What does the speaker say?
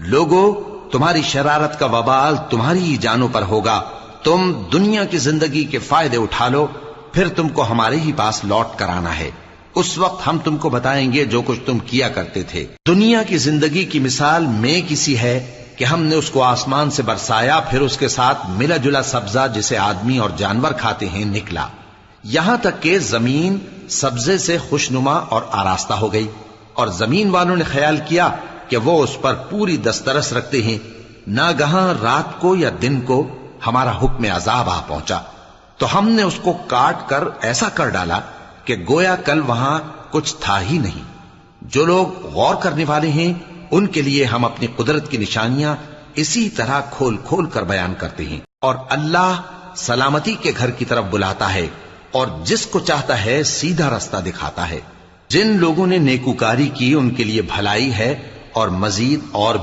لوگو تمہاری شرارت کا وبال تمہاری ہی جانوں پر ہوگا، تم دنیا کی زندگی کے فائدے اٹھا لو، پھر تم کو ہمارے ہی پاس لوٹ کر آنا ہے، اس وقت ہم تم کو بتائیں گے جو کچھ تم کیا کرتے تھے۔ دنیا کی زندگی کی مثال میں کسی ہے کہ ہم نے اس کو آسمان سے برسایا، پھر اس کے ساتھ ملا جلا سبزہ جسے آدمی اور جانور کھاتے ہیں نکلا، یہاں تک کہ زمین سبزے سے خوشنما اور آراستہ ہو گئی، اور زمین والوں نے خیال کیا کہ وہ اس پر پوری دسترس رکھتے ہیں، ناگہاں رات کو یا دن کو ہمارا حکم عذاب آ پہنچا تو ہم نے اس کو کاٹ کر ایسا کر ڈالا کہ گویا کل وہاں کچھ تھا ہی نہیں۔ جو لوگ غور کرنے والے ہیں ان کے لیے ہم اپنی قدرت کی نشانیاں اسی طرح کھول کھول کر بیان کرتے ہیں، اور اللہ سلامتی کے گھر کی طرف بلاتا ہے اور جس کو چاہتا ہے سیدھا رستہ دکھاتا ہے۔ جن لوگوں نے نیکوکاری کی ان کے لیے بھلائی ہے اور مزید اور بھی